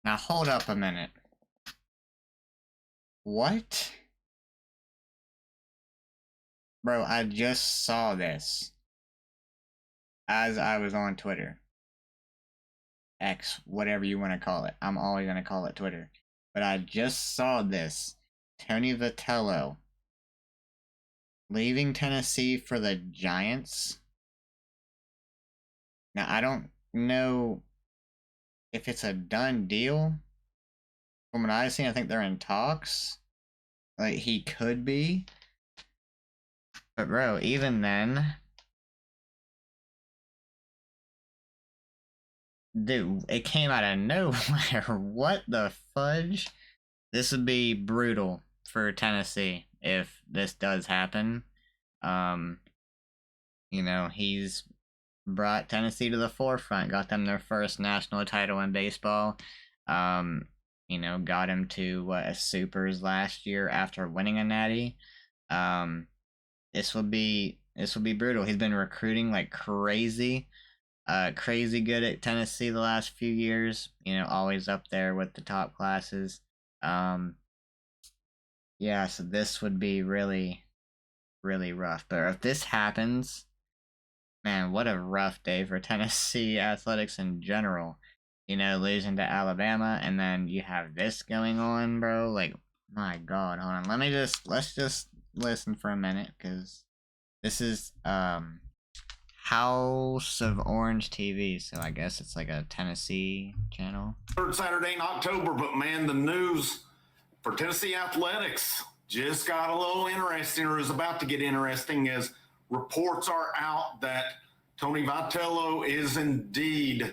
Now hold up a minute. What? Bro, I just saw this as I was on Twitter. X, whatever you want to call it. I'm always going to call it Twitter. But I just saw this. Tony Vitello leaving Tennessee for the Giants. Now, I don't know if it's a done deal. From what I've seen, I think they're in talks. Like, he could be. But, bro, even then... Dude, it came out of nowhere. What the fudge? This would be brutal for Tennessee if this does happen. He's brought Tennessee to the forefront, got them their first national title in baseball. Got him to a Supers last year after winning a Natty. This will be brutal. He's been recruiting like crazy. Crazy good at Tennessee the last few years. Always up there with the top classes. So this would be really, really rough. But if this happens, man, what a rough day for Tennessee athletics in general. Losing to Alabama, and then you have this going on, bro. Like, my God, hold on. Let's just listen for a minute, because this is, House of Orange TV, so I guess it's like a Tennessee channel. Third Saturday in October, but man, the news for Tennessee athletics just got a little interesting, or is about to get interesting, as reports are out that Tony Vitello is indeed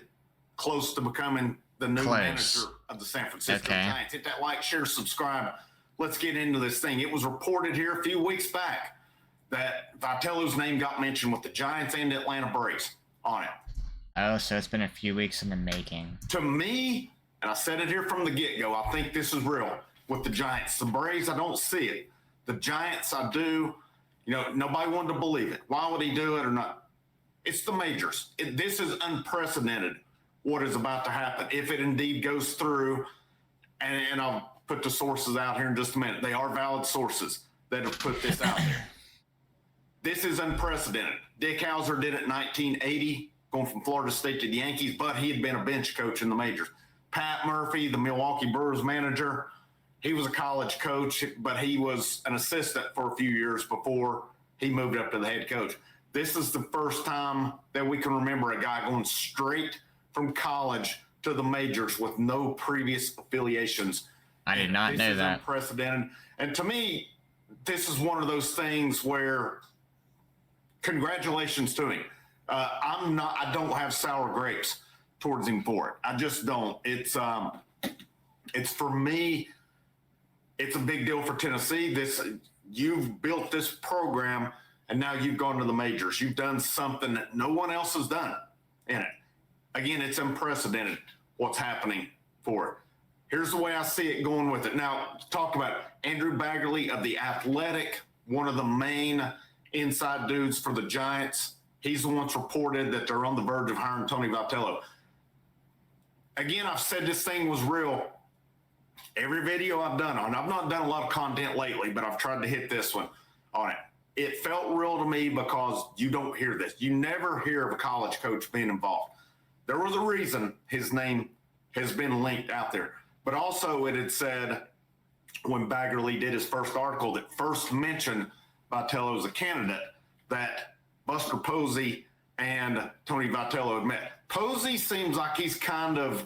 close to becoming the new manager of the San Francisco Giants. Hit that like, share, subscribe. Let's get into this thing. It was reported here a few weeks back that Vitello's name got mentioned with the Giants and Atlanta Braves on it. Oh, so it's been a few weeks in the making. To me, and I said it here from the get-go, I think this is real with the Giants. The Braves, I don't see it. The Giants, I do. Nobody wanted to believe it. Why would he do it or not? It's the majors. This is unprecedented, what is about to happen, if it indeed goes through. And I'll put the sources out here in just a minute. They are valid sources that have put this out there. This is unprecedented. Dick Hauser did it in 1980, going from Florida State to the Yankees, but he had been a bench coach in the majors. Pat Murphy, the Milwaukee Brewers manager, he was a college coach, but he was an assistant for a few years before he moved up to the head coach. This is the first time that we can remember a guy going straight from college to the majors with no previous affiliations. I did not know that. This is unprecedented. And to me, this is one of those things where congratulations to him. I don't have sour grapes towards him for it. I just don't. It's for me, it's a big deal for Tennessee. You've built this program, and now you've gone to the majors. You've done something that no one else has done in it. Again, it's unprecedented what's happening for it. Here's the way I see it going with it. Now, talk about Andrew Baggerly of The Athletic, one of the main inside dudes for the Giants. He's the one that's reported that they're on the verge of hiring Tony Vitello. Again, I've said this thing was real. Every video I've done on, I've not done a lot of content lately, but I've tried to hit this one on it. It felt real to me because you don't hear this. You never hear of a college coach being involved. There was a reason his name has been linked out there. But also it had said when Baggerly did his first article that first mentioned Vitello as a candidate, that Buster Posey and Tony Vitello had met. Posey seems like he's kind of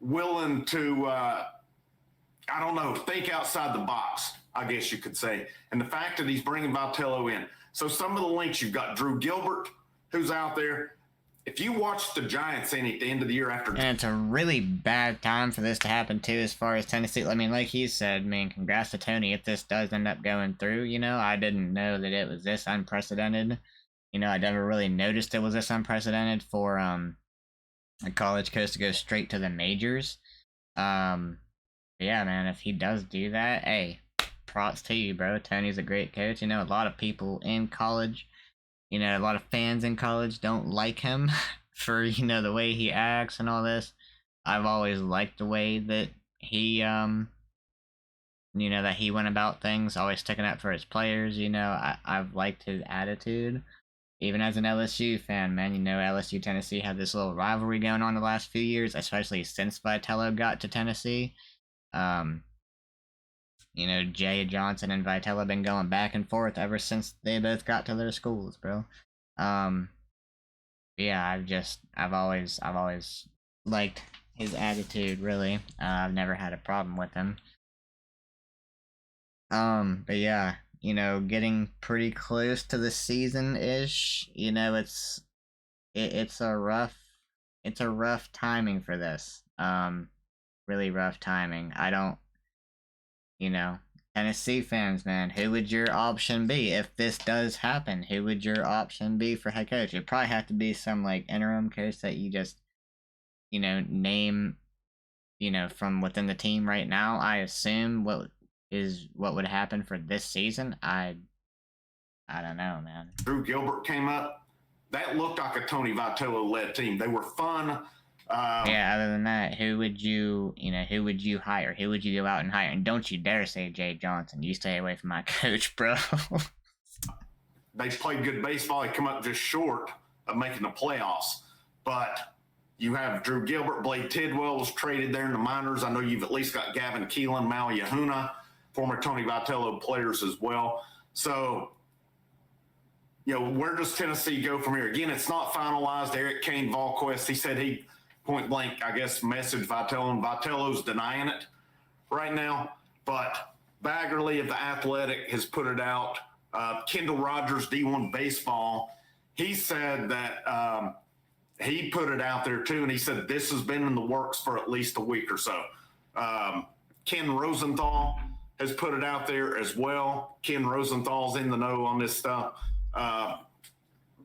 willing to, think outside the box, I guess you could say. And the fact that he's bringing Vitello in. So some of the links, you've got Drew Gilbert, who's out there. If you watch the Giants in at the end of the year after... And it's a really bad time for this to happen, too, as far as Tennessee. I mean, like he said, congrats to Tony if this does end up going through, I didn't know that it was this unprecedented. I never really noticed it was this unprecedented for a college coach to go straight to the majors. Yeah, man, if he does do that, hey, props to you, bro. Tony's a great coach. A lot of people in college... a lot of fans in college don't like him for, the way he acts and all this. I've always liked the way that he that he went about things, always sticking up for his players. I've liked his attitude. Even as an LSU fan, man, LSU Tennessee had this little rivalry going on the last few years, especially since Vitello got to Tennessee. Um, Jay Johnson and Vitello have been going back and forth ever since they both got to their schools, bro. Um, yeah, I've always liked his attitude. Really, I've never had a problem with him. But yeah, getting pretty close to the season ish. It's a rough timing for this. Really rough timing. I don't, you know, Tennessee fans, man, who would your option be if this does happen? Who would your option be for head coach? It'd probably have to be some like interim coach that you just, name, from within the team right now. I assume what would happen for this season. I don't know, man. Drew Gilbert came up. That looked like a Tony Vitello led team. They were fun. Yeah, other than that, who would you hire? Who would you go out and hire? And don't you dare say Jay Johnson. You stay away from my coach, bro. They played good baseball. They come up just short of making the playoffs. But you have Drew Gilbert, Blade Tidwell was traded there in the minors. I know you've at least got Gavin Keelan, Maui Yahuna, former Tony Vitello players as well. So, where does Tennessee go from here? Again, it's not finalized. Eric Kane Volquest, he said he point blank, I guess, messaged Vitello, and Vitello's denying it right now. But Baggerly of The Athletic has put it out. Kendall Rogers, D1 Baseball, he said that he put it out there too, and he said this has been in the works for at least a week or so. Ken Rosenthal has put it out there as well. Ken Rosenthal's in the know on this stuff.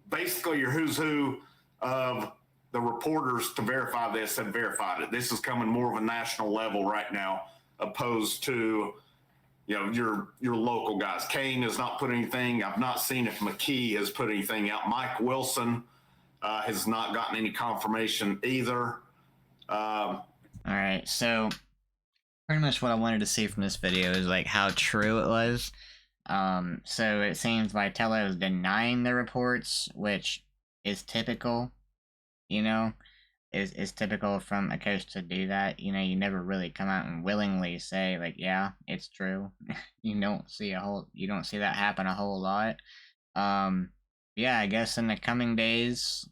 Basically, your who's who of the reporters to verify this have verified it. This is coming more of a national level right now, opposed to your local guys. Kane has not put anything. I've not seen if McKee has put anything out. Mike Wilson has not gotten any confirmation either. All right, so pretty much what I wanted to see from this video is like how true it was. So it seems Vitello is denying the reports, which is typical, is typical from a coach to do that. You never really come out and willingly say like, yeah, it's true. You don't see that happen a whole lot. Yeah, I guess in the coming days,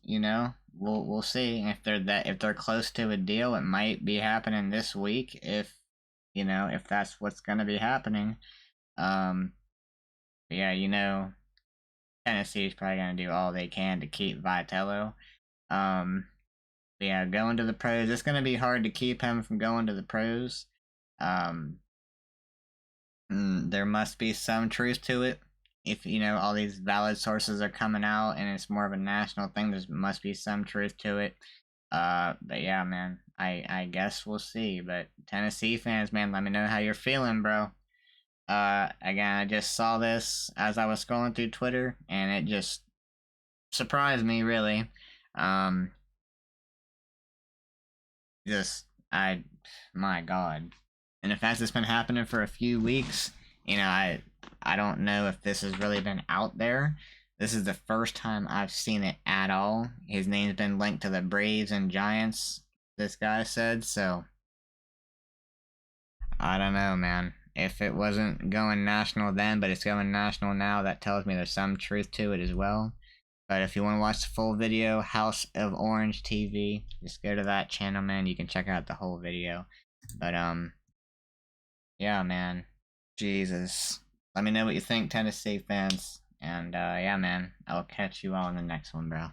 we'll see if they're close to a deal. It might be happening this week if that's what's gonna be happening. Yeah, Tennessee is probably gonna do all they can to keep Vitello. Yeah, going to the pros. It's gonna be hard to keep him from going to the pros. There must be some truth to it. If all these valid sources are coming out and it's more of a national thing, there must be some truth to it. But yeah, man, I guess we'll see. But Tennessee fans, man, let me know how you're feeling, bro. Again, I just saw this as I was scrolling through Twitter, and it just surprised me, really. My God. And the fact it's been happening for a few weeks, I don't know if this has really been out there. This is the first time I've seen it at all. His name's been linked to the Braves and Giants, this guy said, so I don't know, man. If it wasn't going national then, but it's going national now, that tells me there's some truth to it as well. But if you want to watch the full video, House of Orange TV, just go to that channel, man. You can check out the whole video. But, yeah, man. Jesus. Let me know what you think, Tennessee fans. And, yeah, man. I'll catch you all in the next one, bro.